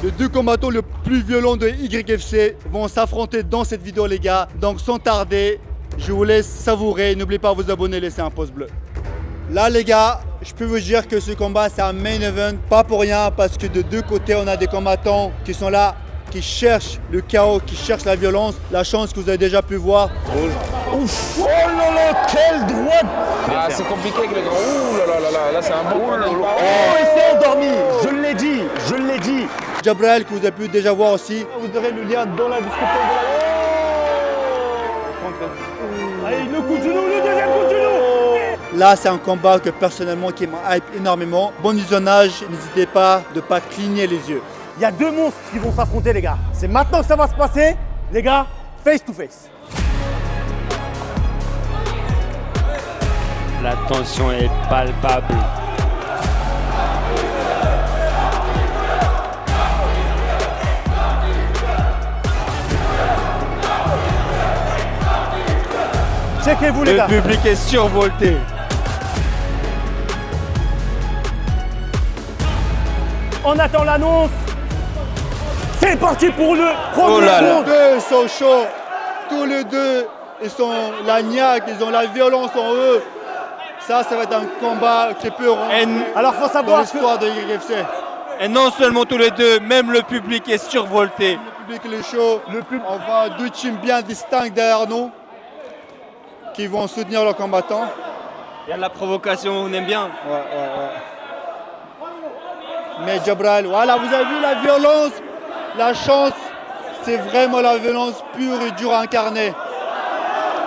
Les deux combattants les plus violents de YFC vont s'affronter dans cette vidéo les gars. Donc sans tarder, je vous laisse savourer. N'oubliez pas de vous abonner, laissez un pouce bleu. Là les gars, je peux vous dire que ce combat c'est un main event. Pas pour rien parce que de deux côtés on a des combattants qui sont là, qui cherchent le chaos, qui cherchent la violence. La chance que vous avez déjà pu voir. Ouf. Oh là là, quelle droite! Ah, c'est compliqué avec le grand. Ouh là là là, là c'est un bon combat. Oh, il s'est endormi, je l'ai dit, je l'ai dit. Jabrail que vous avez pu déjà voir aussi. Vous aurez le lien dans la description de la... Allez, le coup de genou, le deuxième coup de genou. Là, c'est un combat que personnellement qui me hype énormément. Bon visionnage, n'hésitez pas de ne pas cligner les yeux. Il y a deux monstres qui vont s'affronter les gars. C'est maintenant que ça va se passer, les gars, face to face. La tension est palpable. Checkez-vous les Le gars. public est survolté. On attend l'annonce. C'est parti pour le premier Oh là là. round. Tous les deux sont chauds. Tous les deux, ils sont la niaque, ils ont la violence en eux. Ça va être un combat qui peut rentrer Alors faut dans savoir que... l'histoire de YFC. Et non seulement tous les deux, même le public est survolté. Le public est chaud. On voit deux teams bien distincts derrière nous qui vont soutenir leurs combattants. Il y a de la provocation, on aime bien. Mais Jabrail, voilà, vous avez vu la violence, la chance, c'est vraiment la violence pure et dure à incarner.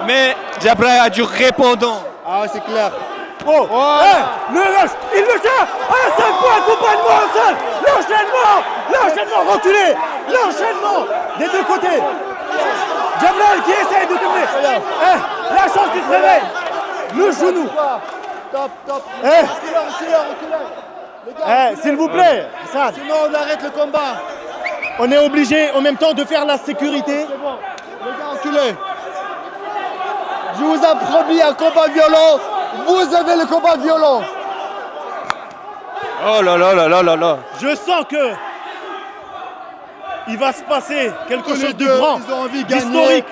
Mais Jabrail a du répondant. Ah, c'est clair. Oh, le lâche, il le tient. Ah, 5 points, accompagnement au sol. L'enchaînement, reculé. L'enchaînement des deux côtés. Jabrail qui essaye de tourner. La chance qui se réveille. Le genou. Top. Reculez. Les gars, S'il vous plaît, Assad, sinon on arrête le combat. on est obligé en même temps de faire la sécurité. C'est bon. Les gars, reculez. Je vous ai promis un combat violent. Vous avez le combat violent. Oh là là là là là là. Je sens que il va se passer quelque Tous les chose de deux, grand, ils ont envie de gagner d'historique.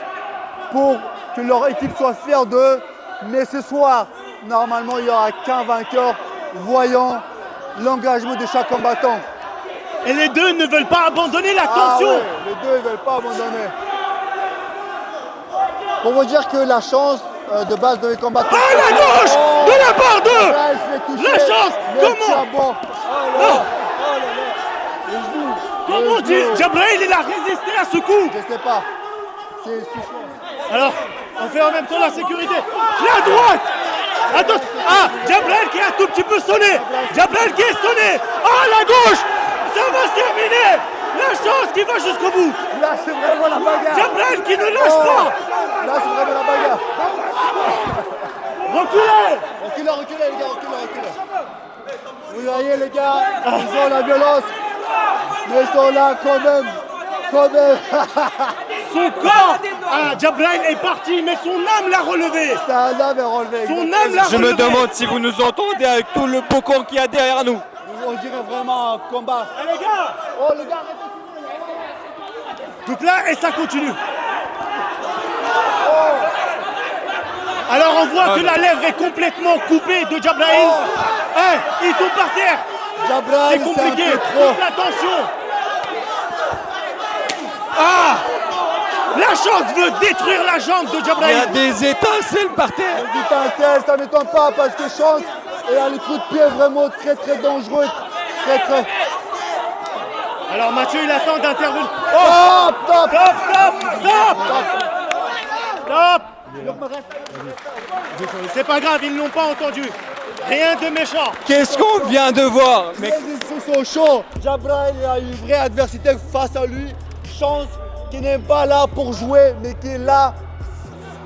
pour que leur équipe soit fière d'eux. Mais ce soir, normalement, il n'y aura qu'un vainqueur, voyant l'engagement de chaque combattant. Et les deux ne veulent pas abandonner la Ah tension. ouais, les deux ne veulent pas abandonner. Pour vous dire que la chance de base de les combattants. Ah, la gauche de la part de... Là, il se fait toucher. La chance, Mais comment tiens, bon. Non. Les genoux. Comment Les dire genoux. Jabrail, il a résisté à ce coup. Je sais pas. C'est suffisant. Alors, on fait en même temps la sécurité. La droite. Attention. Ah, Jabrail qui a un tout petit peu sonné. Jabrail qui est sonné. Ah, la gauche. Ça va se terminer. La chance qui va jusqu'au bout. Là, c'est vraiment la bagarre. Jabrail qui ne lâche pas. Là, c'est vraiment la bagarre. Reculez. Reculez, les gars, reculez. Vous voyez, les gars, ils ont la violence, mais ils sont là quand même. Son corps, Jabrail est parti, mais son âme l'a relevé. C'est un âme est relevé. Son âme l'a Je relevé. me demande si vous nous entendez avec tout le bocon qu'il y a derrière nous. On dirait vraiment un combat. Eh, les gars. Oh, les gars, arrêtez. Donc là, et ça continue. Alors on voit que la lèvre est complètement coupée de Jabrail. Il tombe par terre. Jabrail, C'est compliqué. un peu trop. Toute la tension. Ah, la chance veut détruire la jambe de Il y a Jabrail. des étincelles par terre. Les étincelles, ça ne m'étonne pas parce que Chance a le coup de pied vraiment très dangereux. Très. Alors Mathieu, il attend d'intervenir. Oh, top. Stop. C'est pas grave, ils ne l'ont pas entendu. Rien de méchant. Qu'est-ce qu'on vient de voir? Mais ils sont chauds. Jabrail a une vraie adversité face à lui. Chance qui n'est pas là pour jouer, mais qui est là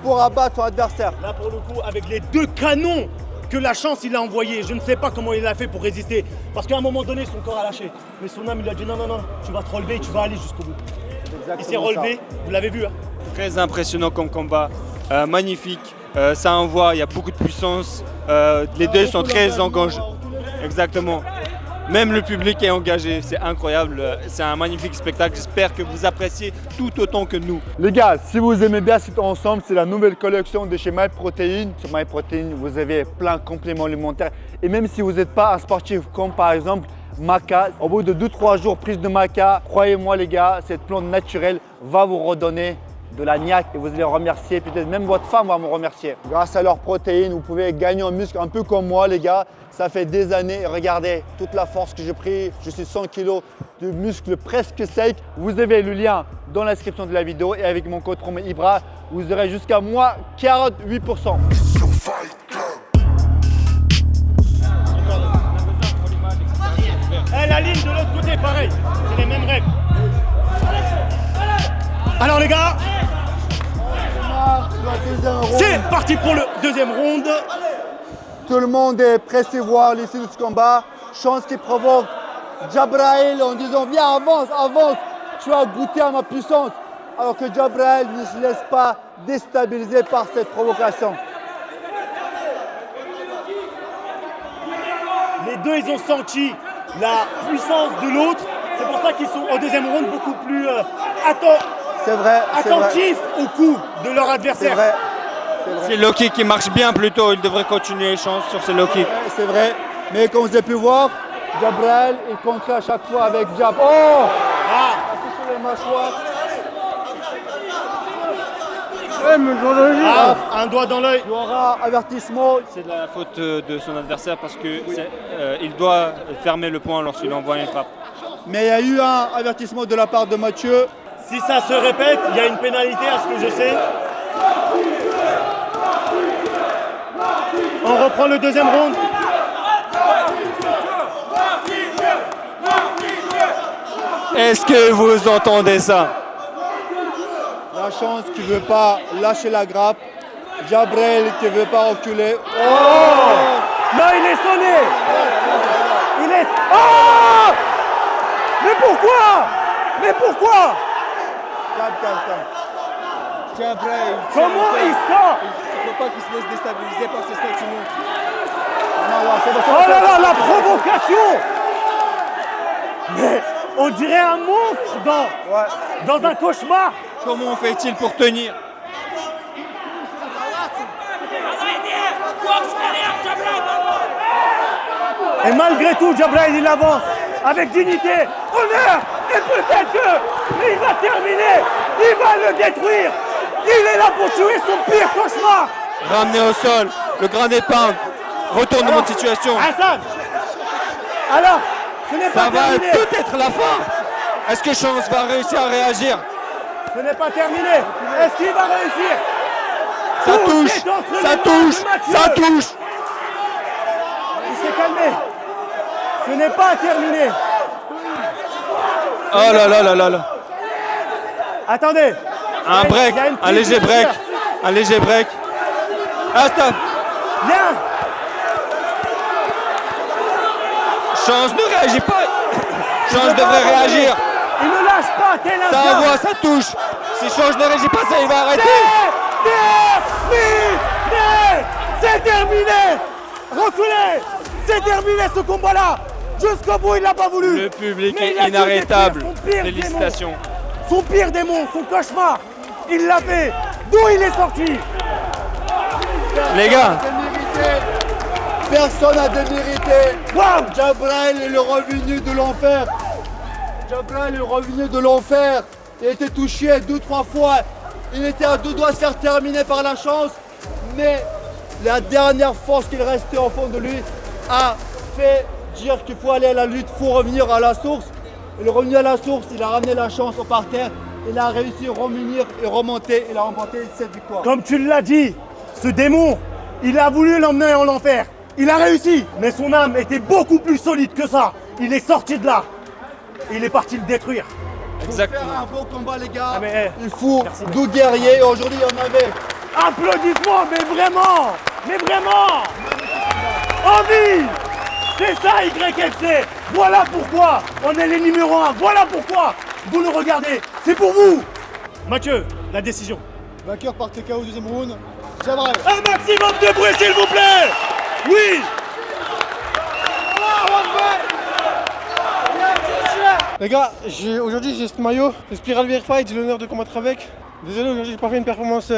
pour abattre son adversaire. Là pour le coup, avec les deux canons que la chance il a envoyé, je ne sais pas comment il a fait pour résister. Parce qu'à un moment donné, son corps a lâché. Mais son âme, il a dit non, tu vas te relever, tu vas aller jusqu'au bout. Il s'est relevé, vous l'avez vu. Hein. Très impressionnant comme combat, magnifique, ça envoie, il y a beaucoup de puissance, les deux sont très engagés. Exactement. Même le public est engagé, c'est incroyable, c'est un magnifique spectacle. J'espère que vous appréciez tout autant que nous. Les gars, si vous aimez bien cet ensemble, c'est la nouvelle collection de chez MyProtein. Sur MyProtein, vous avez plein de compléments alimentaires. Et même si vous n'êtes pas un sportif comme par exemple Maca, au bout de 2-3 jours prise de Maca, croyez-moi les gars, cette plante naturelle va vous redonner de la niaque et vous allez remercier, peut-être même votre femme va me remercier. Grâce à leurs protéines, vous pouvez gagner en muscle un peu comme moi les gars. Ça fait des années et regardez toute la force que j'ai pris. Je suis 100 kg de muscles presque secs. Vous avez le lien dans la description de la vidéo et avec mon code promo IBRA, vous aurez jusqu'à moins 48%. La ligne de l'autre côté, pareil, c'est les mêmes règles. Alors les gars, c'est parti pour le deuxième round. Tout le monde est pressé voir l'issue de ce combat. Chance qui provoque Jabrail en disant viens avance, avance, tu vas goûter à ma puissance. Alors que Jabrail ne se laisse pas déstabiliser par cette provocation. Les deux, ils ont senti la puissance de l'autre. C'est pour ça qu'ils sont au deuxième round beaucoup plus attentifs au coup de leur adversaire. C'est vrai. C'est Loki qui marche bien plutôt, il devrait continuer les chances sur ces Loki. C'est vrai, mais comme vous avez pu voir, Jabrail, il contre à chaque fois avec Jab. Oh sur les mâchoires. Un doigt dans l'œil. Il y aura avertissement. C'est de la faute de son adversaire parce qu'il doit fermer le poing lorsqu'il envoie une frappe. Mais il y a eu un avertissement de la part de Mathieu. Si ça se répète, il y a une pénalité à ce que je sais. On reprend le deuxième round. Est-ce que vous entendez ça? La chance qui ne veut pas lâcher la grappe. Jabrail qui ne veut pas reculer. Oh non, il est sonné. Il est... Oh mais pourquoi? Mais pourquoi? Calme. Jabrail. Comment il sort? Il ne faut pas qu'il se laisse déstabiliser par ces sentiments. Oh là là, la provocation! Mais on dirait un monstre dans un cauchemar. Comment fait-il pour tenir? Et malgré tout, Jabrail, il avance avec dignité, honneur, et peut-être que il va terminer, il va le détruire. Il est là pour tuer son pire cauchemar. Ramené au sol, le grand épingle, retournement de situation. Hassan, alors, ce n'est pas Ça va terminé. peut-être la fin. Est-ce que Chance va réussir à réagir? Ce n'est pas terminé. Est-ce qu'il va réussir? Ça Tout touche, est entre ça les mains touche, de Mathieu. ça touche. Il s'est calmé. Ce n'est pas terminé. Oh là là là là là. Attendez. Un break, Il y a une un léger prise de break, hauteur. un léger break. Ah stop. Bien. Chance ne réagit pas. Chance devrait réagir. Il ne lâche pas, tel un Ça chien. envoie, ça touche. Si Chance ne réagit pas, ça il va arrêter. C'est terminé. Reculez. C'est terminé ce combat-là. Jusqu'au bout, il l'a pas voulu. Le public Mais il est a dû inarrêtable. détruire son pire Félicitations. démon. Son pire démon, son cauchemar. Il l'a fait. D'où il est sorti? Les gars, Personne n'a démérité. Waouh. Jabrail est le revenu de l'enfer. Jabrail est le revenu de l'enfer. Il a été touché 2-3 fois. Il était à deux doigts de se faire terminer par la chance. Mais la dernière force qu'il restait au fond de lui a fait dire qu'il faut aller à la lutte, il faut revenir à la source. Il est revenu à la source, il a ramené la chance au parterre. Il a réussi à revenir et remonter. Il a remporté cette victoire. Comme tu l'as dit, ce démon, il a voulu l'emmener en enfer. Il a réussi, mais son âme était beaucoup plus solide que ça. Il est sorti de là. Il est parti le détruire. exactement. Faire un beau combat les gars. Ah, mais, il faut 12 guerriers. Aujourd'hui il y en avait. applaudissements, mais vraiment envie. C'est ça YFC. Voilà pourquoi on est les numéros 1. Voilà pourquoi vous le regardez. C'est pour vous. Mathieu, la décision. Vainqueur par TKO au deuxième round. Jabrail. Un maximum de bruit s'il vous plaît. Oui. Les gars, aujourd'hui j'ai ce maillot, le Spiral Bear Fight, j'ai l'honneur de combattre avec. Désolé, aujourd'hui j'ai pas fait une performance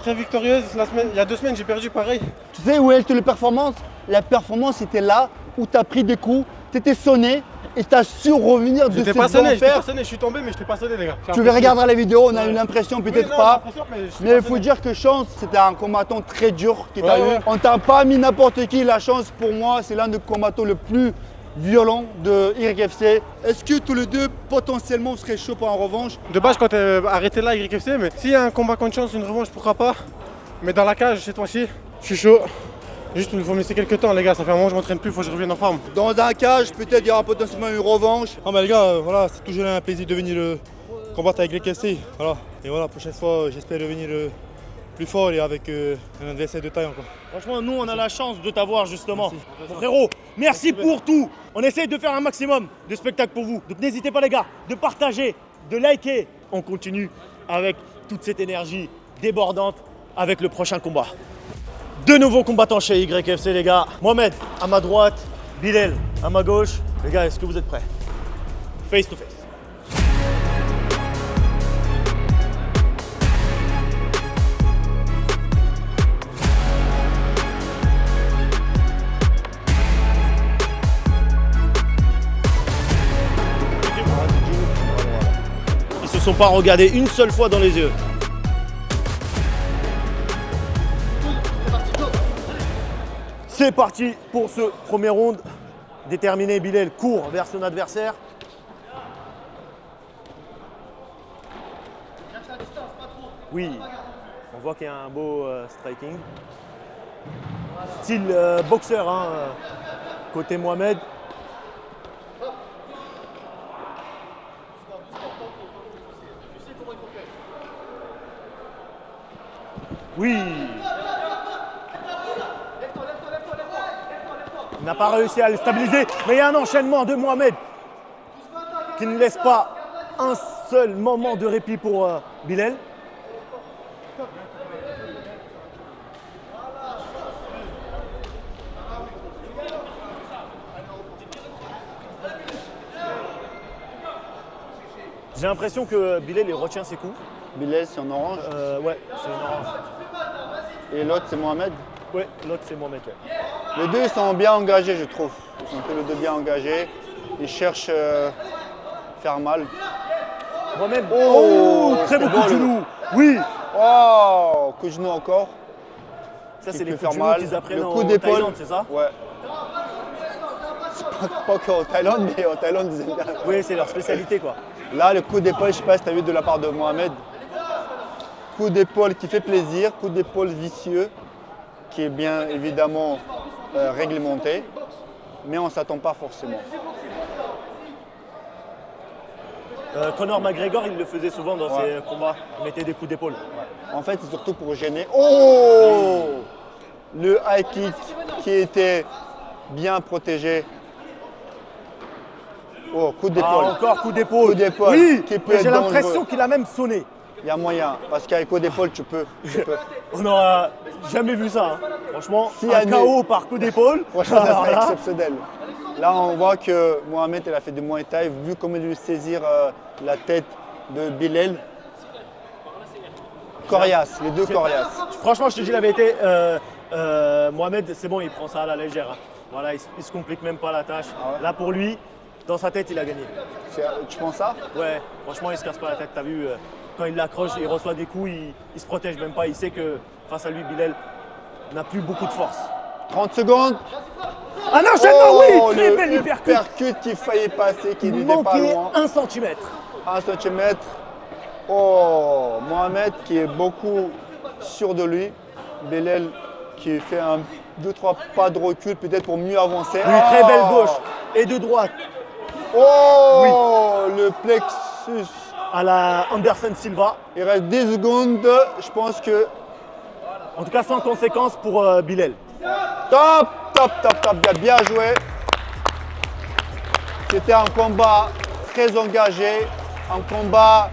très victorieuse. Il y a 2 semaines j'ai perdu pareil. Tu sais où est la performance? La performance était là où tu as pris des coups, tu étais sonné et tu as su revenir de J'étais ces pas sonné, enfers. je suis tombé mais je t'ai pas sonné les gars. Tu veux regarder la vidéo, on a eu l'impression, Oui, peut-être non, pas. j'ai l'impression, Mais il faut dire que Chance, c'était un combattant très dur qui t'a Ouais, eu. ouais. On t'a pas mis n'importe qui. La Chance, pour moi, c'est l'un des combattants le plus violent de YFC. Est-ce que tous les deux, potentiellement, vous serez chaud pour en revanche? De base, quand arrêté là, YFC, mais s'il y a un combat contre Chance, une revanche, pourquoi pas. Mais dans la cage, cette fois-ci, je suis chaud. Juste, il faut me laisser quelques temps, les gars. Ça fait un moment que je m'entraîne plus, il faut que je revienne en forme. Dans un cage, peut-être il y aura potentiellement une revanche. Ah, mais les gars, voilà, c'est toujours un plaisir de venir combattre avec YFC. Voilà. Et voilà, prochaine fois, j'espère revenir plus fort et avec un adversaire de taille encore. Franchement, nous, on a la chance de t'avoir justement. Frérot, merci pour tout. On essaye de faire un maximum de spectacles pour vous. Donc n'hésitez pas les gars, de partager, de liker. On continue avec toute cette énergie débordante avec le prochain combat. 2 nouveaux combattants chez YFC les gars. Mohamed à ma droite, Bilal à ma gauche. Les gars, est-ce que vous êtes prêts? Face to face. Ils se sont pas regardés une seule fois dans les yeux. C'est parti pour ce premier round. Déterminé, Bilal court vers son adversaire. Oui, on voit qu'il y a un beau striking. Style boxeur, hein, côté Mohamed. Oui. Il n'a pas réussi à le stabiliser, mais il y a un enchaînement de Mohamed qui ne laisse pas un seul moment de répit pour Bilal. J'ai l'impression que Bilal il retient ses coups. Bilal, c'est en orange. Ouais, c'est une orange. Et l'autre, c'est Mohamed. Ouais, l'autre c'est Mohamed. Ouais. Les deux, ils sont bien engagés, je trouve. Ils sont tous les deux bien engagés. Ils cherchent faire mal. Mohamed, Oh, très beau c'est coup bon, de le- genou. Oui, Oh, coup de genou encore. ça Qui c'est les peut coups de faire genou mal. qu'ils apprennent Le en coup d'épaule. Thaïlande, c'est ça? Ouais. C'est pas qu'en Thaïlande, mais en Thaïlande, ils aiment bien. Oui, c'est leur spécialité quoi. Là, le coup d'épaule, je sais pas si tu as vu de la part de Mohamed. Coup d'épaule qui fait plaisir, coup d'épaule vicieux, qui est bien évidemment réglementé, mais on ne s'attend pas forcément. Conor McGregor, il le faisait souvent dans ses combats. Il mettait des coups d'épaule. En fait, c'est surtout pour gêner. Oh! Le high kick qui était bien protégé. Oh, coup d'épaule. Ah, encore coup d'épaule. Coup d'épaule, Oui, qui peut mais être j'ai l'impression dangereux. qu'il a même sonné. Il y a moyen, parce qu'avec coup d'épaule, tu peux. On n'aura jamais vu ça. Hein. Franchement, Si, un Annie. KO par coup d'épaule. Franchement, ça alors serait là, exceptionnel. Là, on voit que Mohamed, il a fait du Muay Thai, vu comment il veut saisir la tête de Bilal. Coriace, les deux coriaces. franchement, je te dis la vérité, Mohamed, c'est bon, il prend ça à la légère. Hein. Voilà, il se complique même pas la tâche. Ah ouais. Là, pour lui, dans sa tête, il a gagné. Tu penses ça? Ouais, franchement, il se casse pas la tête. T'as vu, quand il l'accroche, il reçoit des coups, il se protège même pas. Il sait que face à lui, Bilal n'a plus beaucoup de force. 30 secondes. Un enchaînement, oui, Oh, très le belle hypercute. hypercute qui faillit passer, qui Il n'était pas manquait loin. 1 centimètre. 1 centimètre. Oh, Mohamed qui est beaucoup sûr de lui. Bilal qui fait un 2-3 pas de recul peut-être pour mieux avancer. Une très belle gauche et de droite Oh, le plexus. à la Anderson Silva. Il reste 10 secondes. Je pense que En tout cas, sans conséquence pour Bilal. top, bien joué. C'était un combat très engagé, un combat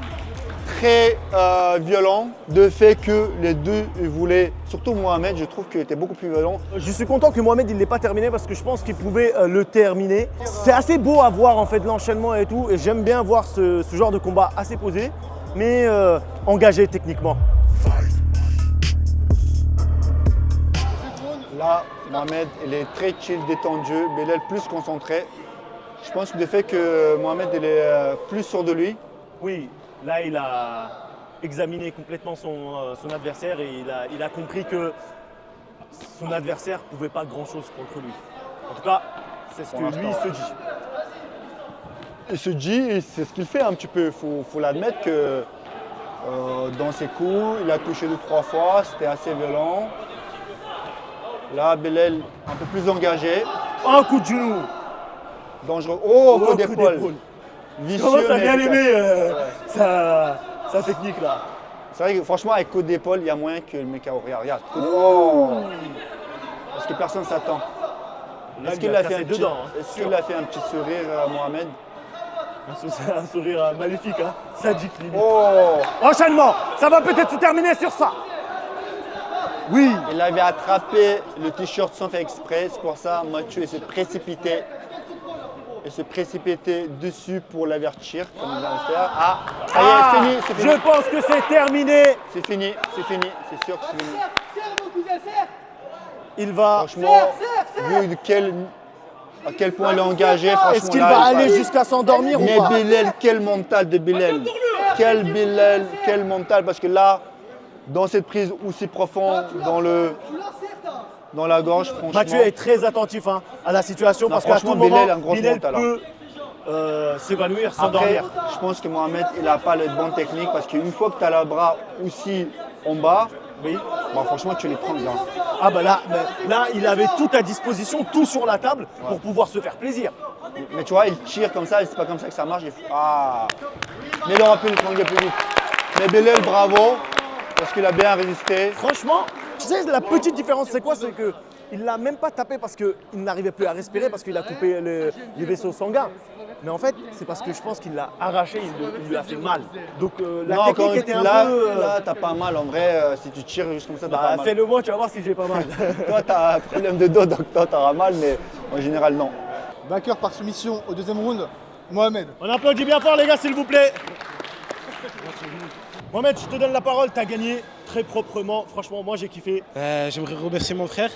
très violent, de fait que les deux ils voulaient, surtout Mohamed, je trouve qu'il était beaucoup plus violent. Je suis content que Mohamed il l'ait pas terminé parce que je pense qu'il pouvait le terminer. C'est assez beau à voir en fait l'enchaînement et tout et j'aime bien voir ce genre de combat assez posé mais engagé techniquement. Là, Mohamed, il est très chill, détendu, Belal plus concentré. Je pense que le fait que Mohamed il est plus sûr de lui. Oui, là il a examiné complètement son adversaire et il a compris que son adversaire ne pouvait pas grand-chose contre lui. En tout cas, c'est ce que lui se dit. Il se dit, et c'est ce qu'il fait un petit peu. Il faut l'admettre que dans ses coups, il a touché 2-3 fois, c'était assez violent. Là, Belal un peu plus engagé. Un coup de genou. Dangereux. Oh, coup coup d'épaule. d'épaule. Vicieux. Comment ça a mais bien aimé efficace. sa technique là. C'est vrai que franchement, avec coup d'épaule, il y a moyen que le mec regarde. Coup d'épaule. Oh. Parce que personne ne s'attend. Là, Est-ce il qu'il a a fait cassé un petit, dedans, hein, c'est est-ce sûr. qu'il a fait un petit sourire à Mohamed? Un sourire maléfique, hein. Sadique limite. Oh. Enchaînement, ça va peut-être se terminer sur ça. Oui. Il avait attrapé le t-shirt sans faire exprès, c'est pour ça Mathieu s'est précipité. Il s'est précipité dessus pour l'avertir, comme il vient de faire. Ah, ça y est, c'est fini, Je pense que c'est terminé. c'est fini, c'est sûr que c'est fini. Il va. Franchement, vu à quel point il est engagé, franchement. Est-ce qu'il là, va il aller passe. jusqu'à s'endormir ou Mais pas? Belal, quel mental de Belal. Quel Belal, quel mental, parce que là, dans cette prise aussi profonde, dans la gorge, franchement. Mathieu est très attentif hein, à la situation Non, parce qu'à tout franchement, moment, Belal a un gros Belal mental, hein. peut s'évanouir, Après, s'endormir. je pense que Mohamed, il n'a pas les bonnes techniques parce qu'une fois que tu as le bras aussi en bas, Oui. bah, franchement, tu les prends bien. Ah bah là, il avait tout à disposition, tout sur la table pour pouvoir se faire plaisir. Mais tu vois, il tire comme ça et c'est pas comme ça que ça marche. Ah. Mais il aurait pu le prendre plus vite. Mais Belal, bravo, parce qu'il a bien résisté. Franchement, tu sais, la petite différence, c'est quoi? C'est qu'il ne l'a même pas tapé parce qu'il n'arrivait plus à respirer, parce qu'il a coupé les vaisseaux sanguins. Mais en fait, c'est parce que je pense qu'il l'a arraché, il lui a fait mal. Donc la Non, technique quand était un là, peu... là, t'as pas mal. En vrai, si tu tires juste comme ça, t'as pas mal. Fais-le moi, tu vas voir si j'ai pas mal. Toi, t'as un problème de dos, donc toi, t'auras mal, mais en général, non. Vainqueur par soumission au deuxième round, Mohamed. On applaudit bien fort les gars s'il vous plaît. Mohamed, je te donne la parole, tu as gagné très proprement. Franchement, moi j'ai kiffé. J'aimerais remercier mon frère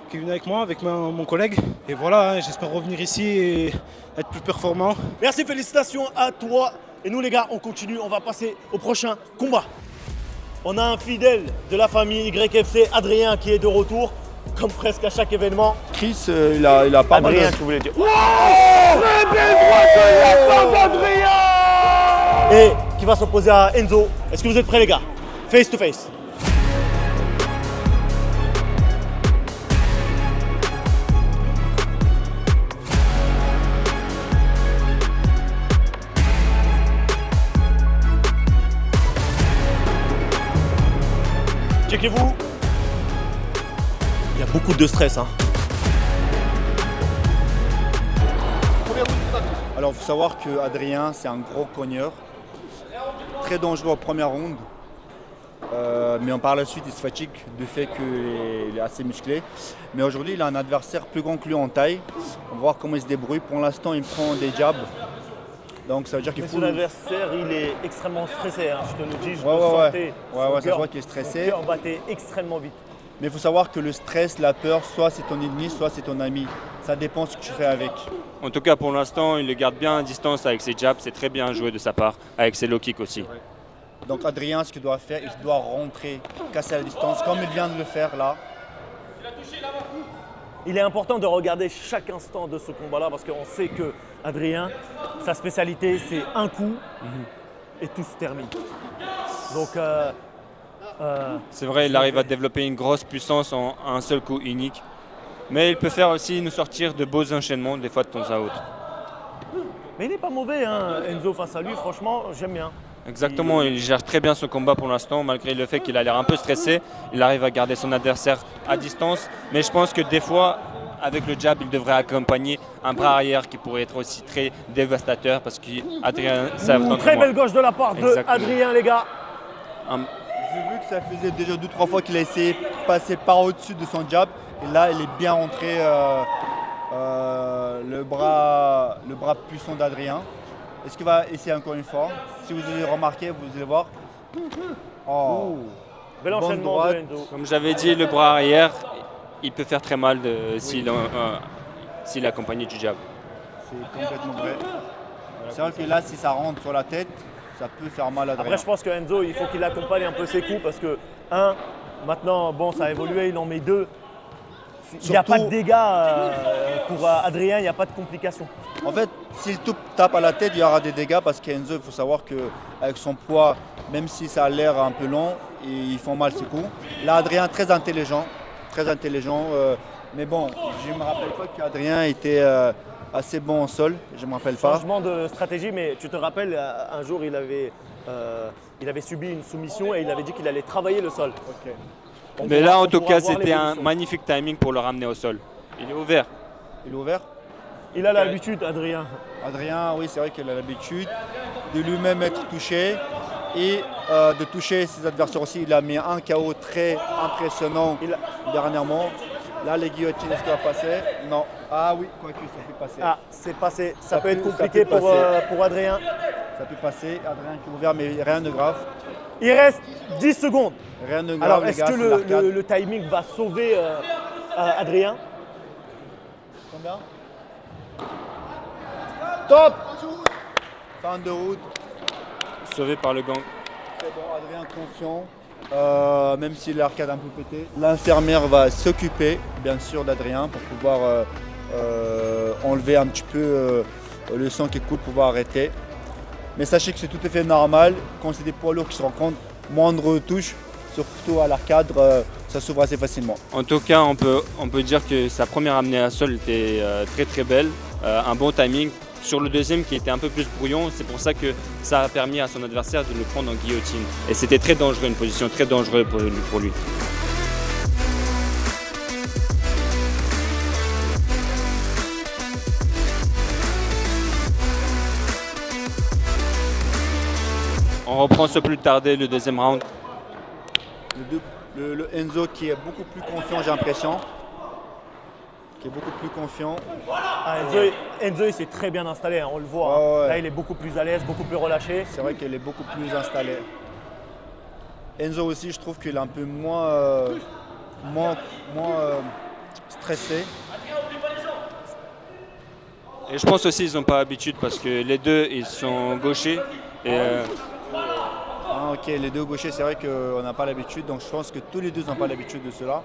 qui est venu avec moi, avec mon collègue. Et voilà, hein, j'espère revenir ici et être plus performant. Merci, félicitations à toi. Et nous les gars, on continue, on va passer au prochain combat. On a un fidèle de la famille YFC, Adrien, qui est de retour, comme presque à chaque événement. Chris, il a pas mal. Adrien, tu voulais dire. Et qui va s'opposer à Enzo. Est-ce que vous êtes prêts les gars? Face to face. Checkez-vous. Il y a beaucoup de stress. Hein. Alors, il faut savoir que Adrien, c'est un gros cogneur. Très dangereux au premier round. Mais par la suite, il se fatigue du fait qu'il est assez musclé. Mais aujourd'hui, il a un adversaire plus grand que lui en taille. On va voir comment il se débrouille. Pour l'instant, il prend des jabs. Donc ça veut dire qu'il Mais faut... son adversaire, il est extrêmement stressé. Hein. Je te le dis, je Ouais, le ouais, ouais. sentais. Ouais, Son ouais, ça se cœur- voit qu'il est stressé. Son cœur battait extrêmement vite. Mais il faut savoir que le stress, la peur, soit c'est ton ennemi, soit c'est ton ami. Ça dépend ce que tu fais avec. En tout cas, pour l'instant, il le garde bien à distance avec ses jabs. C'est très bien joué de sa part, avec ses low kicks aussi. Donc Adrien, ce qu'il doit faire, il doit rentrer, casser la distance, comme il vient de le faire là. Il est important de regarder chaque instant de ce combat-là parce qu'on sait que Adrien, sa spécialité, c'est un coup et tout se termine. Donc, C'est vrai, il arrive à développer une grosse puissance en un seul coup unique. Mais il peut faire aussi nous sortir de beaux enchaînements, des fois de temps à autre. mais il n'est pas mauvais, hein, Enzo, face à lui. Franchement, j'aime bien. Exactement, il gère très bien son combat pour l'instant, malgré le fait qu'il a l'air un peu stressé. Il arrive à garder son adversaire à distance. Mais je pense que des fois, avec le jab, il devrait accompagner un bras arrière qui pourrait être aussi très dévastateur parce qu'Adrien savent dans le Très droit. belle gauche de la part Exactement. d'Adrien, les gars. J'ai vu que ça faisait déjà 2-3 fois qu'il a essayé de passer par au-dessus de son jab. Et là, il est bien rentré le bras puissant d'Adrien. Est-ce qu'il va essayer encore une fois? Si vous avez remarqué, vous allez voir. Oh. Bel Bonne enchaînement droite. de Enzo. Comme j'avais dit, le bras arrière, il peut faire très mal s'il est accompagné du jab. C'est complètement vrai. C'est vrai que là, si ça rentre sur la tête, ça peut faire mal à Adrien. Après, je pense que Enzo, il faut qu'il accompagne un peu ses coups parce que, maintenant, bon, ça a évolué, il en met 2. Il n'y a pas de dégâts pour Adrien, il n'y a pas de complications. En fait, s'il tape à la tête, il y aura des dégâts parce qu'Enzo, il faut savoir qu'avec son poids, même si ça a l'air un peu long, ils font mal ses coups. Là, Adrien, très intelligent. Mais bon, je ne me rappelle pas qu'Adrien était assez bon au sol. Je ne me rappelle pas. Changement de stratégie, mais tu te rappelles, un jour, il avait subi une soumission et il avait dit qu'il allait travailler le sol. Mais là, en tout cas, voir c'était un l'évolution. magnifique timing pour le ramener au sol. Il est ouvert. Il est ouvert. Il a l'habitude, Adrien. Adrien, oui, c'est vrai qu'il a l'habitude de lui-même être touché et de toucher ses adversaires aussi. Il a mis un KO très impressionnant dernièrement. Là, les guillotines, est-ce qu'il va passer? Non. Ah oui, quoique ça peut passer. Ah, c'est passé. Ça peut Ça être peut compliqué pour passer. Adrien. Ça peut passer. Adrien qui est ouvert, mais rien de grave. Il reste 10 secondes. Rien de grave, Alors, les est-ce gars, que c'est l'arcade. le timing va sauver Adrien? Combien? Top! Fin de route. Sauvé par le gang. C'est bon, Adrien confiant, même si l'arcade a un peu pété. L'infirmière va s'occuper, bien sûr, d'Adrien pour pouvoir enlever un petit peu le sang qui coule, pouvoir arrêter. Mais sachez que c'est tout à fait normal, quand c'est des poids lourds qui se rencontrent, moindre touche, surtout à l'arcade, ça s'ouvre assez facilement. En tout cas, on peut dire que sa première amenée à sol était très très belle. Un bon timing. Sur le deuxième qui était un peu plus brouillon, c'est pour ça que ça a permis à son adversaire de le prendre en guillotine. Et c'était très dangereux, une position très dangereuse pour lui. On reprend sans plus tarder le deuxième round. Le Enzo qui est beaucoup plus confiant, j'ai l'impression. Qui est beaucoup plus confiant. Ah, Enzo, il s'est très bien installé, hein, on le voit. Ouais, ouais. Là, il est beaucoup plus à l'aise, beaucoup plus relâché. C'est vrai qu'elle est beaucoup plus installée. Enzo aussi, je trouve qu'il est un peu moins stressé. Et je pense aussi qu'ils n'ont pas l'habitude parce que les deux, ils sont gauchers. Et, Ah, ok, les deux gauchers, c'est vrai qu'on n'a pas l'habitude. Donc je pense que tous les deux n'ont pas l'habitude de cela.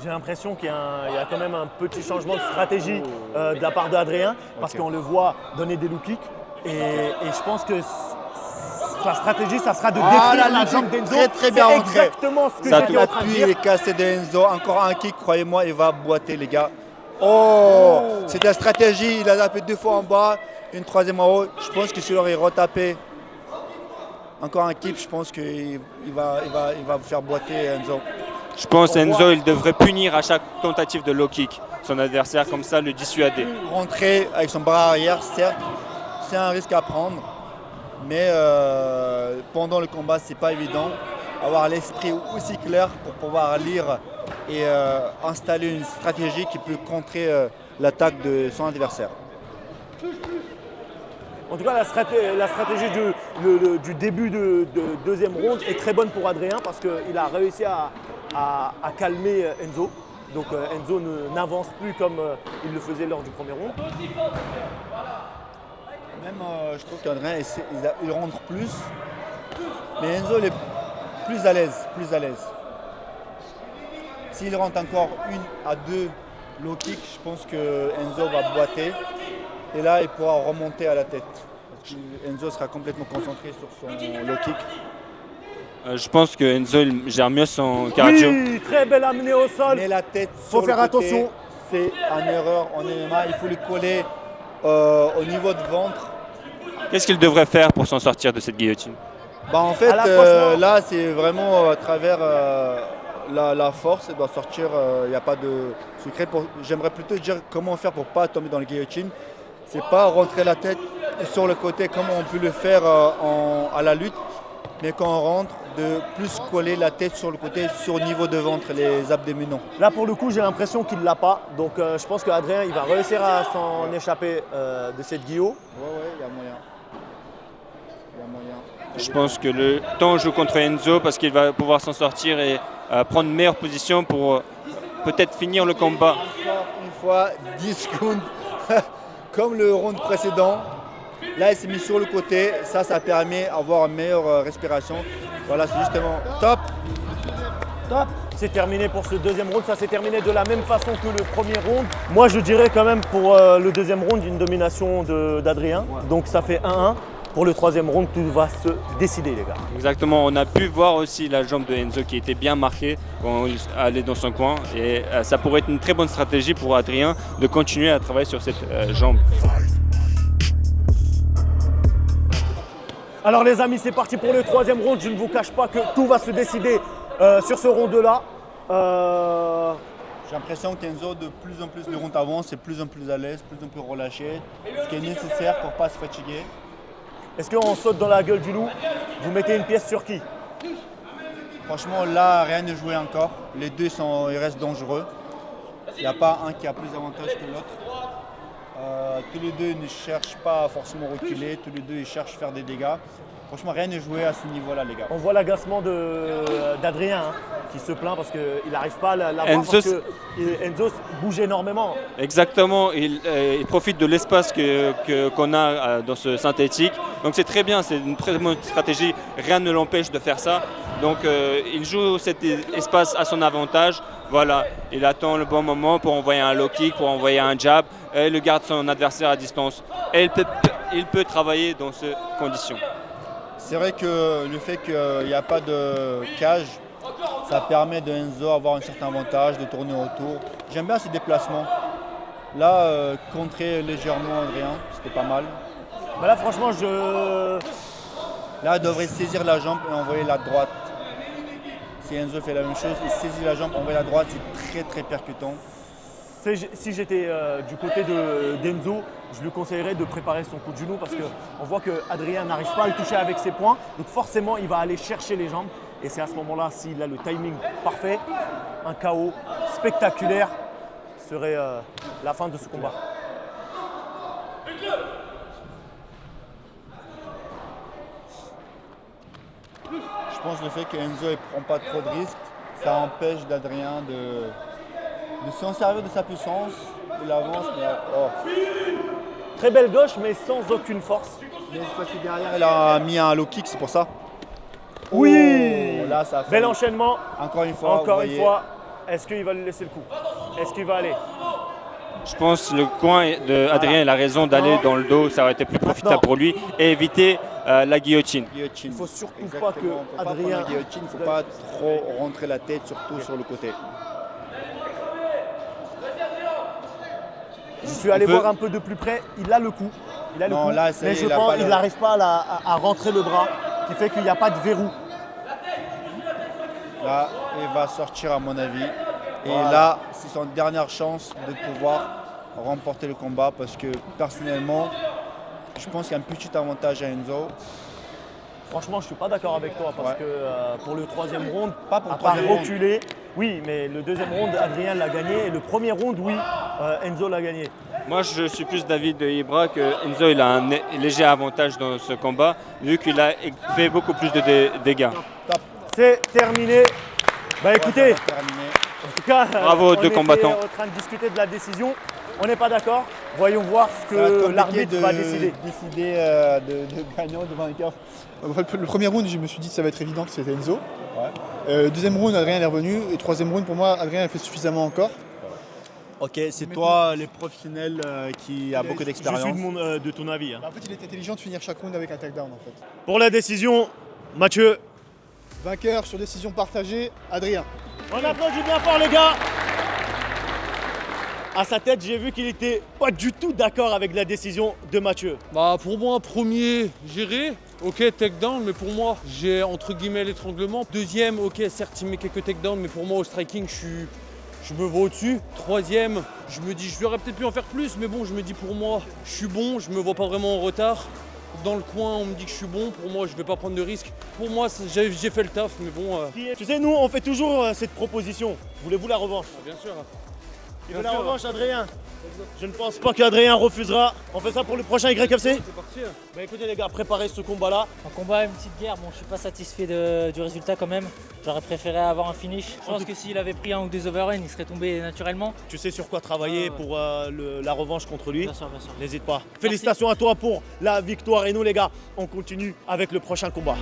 J'ai l'impression qu'il y a quand même un petit changement de stratégie de la part d'Adrien, parce Ok. qu'on le voit donner des low kicks. Et je pense que sa stratégie, ça sera de détruire là, la le jambe kick d'Enzo. très, très bien C'est rentré. exactement ce que Ça j'étais en train de L'appui dire. est cassé d'Enzo. Encore un kick, croyez-moi, il va boiter, les gars. Oh, c'est de la stratégie. Il a tapé 2 fois en bas, une troisième en haut. Je pense que s'il aurait retapé encore un kick, je pense qu'il va faire boiter Enzo. je pense Enzo, il devrait punir à chaque tentative de low kick son adversaire, comme ça le dissuader. Rentrer avec son bras arrière, certes, c'est un risque à prendre. Mais pendant le combat, c'est pas évident. Avoir l'esprit aussi clair pour pouvoir lire et installer une stratégie qui peut contrer l'attaque de son adversaire. En tout cas, la stratégie du début de deuxième round est très bonne pour Adrien parce qu'il a réussi à calmer Enzo. Donc Enzo n'avance plus comme il le faisait lors du premier round. Même je trouve qu'Adrien il rentre plus, mais Enzo il est plus à l'aise, S'il rentre encore 1 à 2 low kicks, je pense que Enzo va boiter et là il pourra remonter à la tête. Parce que Enzo sera complètement concentré sur son low kick. Je pense que Enzo il gère mieux son cardio. Oui, très belle amenée au sol. Mais la tête Faut sur faire le côté, attention. c'est une erreur en MMA, il faut le coller au niveau de ventre. Qu'est-ce qu'il devrait faire pour s'en sortir de cette guillotine? Bah en fait, Ah là, franchement- là c'est vraiment à travers la force elle doit sortir, il n'y a pas de secret. J'aimerais plutôt dire comment faire pour ne pas tomber dans le guillotine. C'est pas rentrer la tête sur le côté comme on peut le faire à la lutte, mais quand on rentre, de plus coller la tête sur le côté, sur le niveau de ventre, les abdominaux. Là, pour le coup, j'ai l'impression qu'il ne l'a pas. Donc, je pense qu'Adrien, il va réussir à s'en échapper de cette guillot. Ouais, il y a moyen. Il y a moyen. Je pense que le temps joue contre Enzo parce qu'il va pouvoir s'en sortir et prendre une meilleure position pour peut-être finir le combat. Encore une fois, 10 secondes, comme le round précédent. Là, il s'est mis sur le côté. Ça permet d'avoir une meilleure respiration. Voilà, c'est justement top. Top. C'est terminé pour ce deuxième round. Ça s'est terminé de la même façon que le premier round. Moi, je dirais quand même pour le deuxième round, une domination d'Adrien. Donc, ça fait 1-1. Pour le troisième round, tout va se décider, les gars. Exactement, on a pu voir aussi la jambe de Enzo qui était bien marquée quand il allait dans son coin. Et ça pourrait être une très bonne stratégie pour Adrien de continuer à travailler sur cette jambe. Alors les amis, c'est parti pour le troisième round. Je ne vous cache pas que tout va se décider sur ce round-là. J'ai l'impression qu'Enzo, de plus en plus le round avance, c'est plus en plus à l'aise, plus en plus relâché. Ce qui est nécessaire pour ne pas se fatiguer. Est-ce qu'on saute dans la gueule du loup? Vous mettez une pièce sur qui? Franchement, là, rien n'est joué encore. Les deux ils restent dangereux. Il n'y a pas un qui a plus d'avantages que l'autre. Tous les deux ne cherchent pas à forcément reculer. Tous les deux, ils cherchent à faire des dégâts. Franchement, rien n'est joué à ce niveau-là, les gars. On voit l'agacement d'Adrien qui se plaint parce qu'il n'arrive pas à l'avoir Enzo, parce que Enzo bouge énormément. Exactement, il profite de l'espace qu'on a dans ce synthétique. Donc c'est très bien, c'est une très bonne stratégie, rien ne l'empêche de faire ça. Donc il joue cet espace à son avantage. Voilà, il attend le bon moment pour envoyer un low kick, pour envoyer un jab. Et il garde son adversaire à distance. Et il peut travailler dans ces conditions. C'est vrai que le fait qu'il n'y a pas de cage, ça permet de Enzo d'avoir un certain avantage, de tourner autour. J'aime bien ses déplacements. Là, contrer légèrement Adrien, c'était pas mal. Mais là, franchement, Là, il devrait saisir la jambe et envoyer la droite. Si Enzo fait la même chose, il saisit la jambe, envoie la droite, c'est très très percutant. si j'étais du côté d'Enzo, je lui conseillerais de préparer son coup de genou parce qu'on voit qu'Adrien n'arrive pas à le toucher avec ses poings. Donc forcément, il va aller chercher les jambes. Et c'est à ce moment-là, s'il a le timing parfait, un KO spectaculaire serait la fin de ce combat. Je pense que le fait qu'Enzo ne prend pas trop de risques, ça empêche d'Adrien de s'en servir de sa puissance. Il avance, mais Très belle gauche, mais sans aucune force. Mais c'est parce que derrière, il a mis un low kick, c'est pour ça. Oui, Oh, là, ça a fait bel enchaînement. Encore une fois, Encore vous une voyez. fois, est-ce qu'il va lui laisser le coup? Est-ce qu'il va aller? Je pense que le coin d'Adrien, il a raison d'aller dans le dos, ça aurait été plus profitable pour lui et éviter la guillotine. Guillotine. Il faut surtout Exactement. pas que Faut pas Adrien- prendre la guillotine, il ne faut pas trop rentrer la tête, surtout sur le côté. Je suis allé On peut- voir un peu de plus près, il a le coup. Il a le Non, coup, là, ça y mais est, je il a pense pas qu'il le- n'arrive pas à rentrer le bras, qui fait qu'il n'y a pas de verrou. Là, il va sortir à mon avis. Et Voilà. là, c'est son dernière chance de pouvoir remporter le combat parce que personnellement, je pense qu'il y a un petit avantage à Enzo. Franchement, je ne suis pas d'accord avec toi parce Ouais. que pour le troisième round, Pas pour à le part troisième round. reculer, oui, mais le deuxième round, Adrien l'a gagné. Et le premier round, oui, Enzo l'a gagné. Moi, je suis plus d'avis de Ibra que Enzo il a un léger avantage dans ce combat, vu qu'il a fait beaucoup plus de dégâts. Top. C'est terminé. Bah écoutez, Ça va terminer. en tout cas, Bravo aux deux combattants. On était en train de discuter de la décision. On n'est pas d'accord. Voyons voir ce Ça va être que compliqué l'arbitre va de décider. décider de gagnant, de vainqueur. Le premier round, je me suis dit que ça va être évident que c'était Enzo. Ouais. Deuxième round, Adrien est revenu. Et troisième round, pour moi, Adrien a fait suffisamment encore. Ok, c'est toi, les professionnels qui a beaucoup Je d'expérience. suis de ton avis. hein. En fait, il est intelligent de finir chaque round avec un takedown. En fait. Pour la décision, Mathieu. Vainqueur sur décision partagée, Adrien. On applaudit bien fort les gars. À sa tête, j'ai vu qu'il était pas du tout d'accord avec la décision de Mathieu. Bah pour moi, premier, géré. Ok, takedown, mais pour moi, j'ai entre guillemets l'étranglement. Deuxième, ok, certes, il met quelques takedowns, mais pour moi, au striking, je me vois au-dessus. Troisième, je me dis, je aurais peut-être pu en faire plus, mais bon, je me dis pour moi, je suis bon, je me vois pas vraiment en retard. Dans le coin, on me dit que je suis bon, pour moi, je vais pas prendre de risques. Pour moi, j'ai fait le taf, mais bon... Tu sais, nous, on fait toujours cette proposition. Voulez-vous la revanche? Bien sûr. Tu veux la revanche, Adrien? Je ne pense pas qu'Adrien refusera. On fait ça pour le prochain YFC? C'est parti. Bah écoutez les gars, préparez ce combat-là. Un combat, une petite guerre, bon je suis pas satisfait du résultat quand même. J'aurais préféré avoir un finish. Je pense que s'il avait pris un ou deux overhands, il serait tombé naturellement. Tu sais sur quoi travailler pour la revanche contre lui? Bien sûr, bien sûr. N'hésite pas. Félicitations à toi pour la victoire et nous les gars, on continue avec le prochain combat.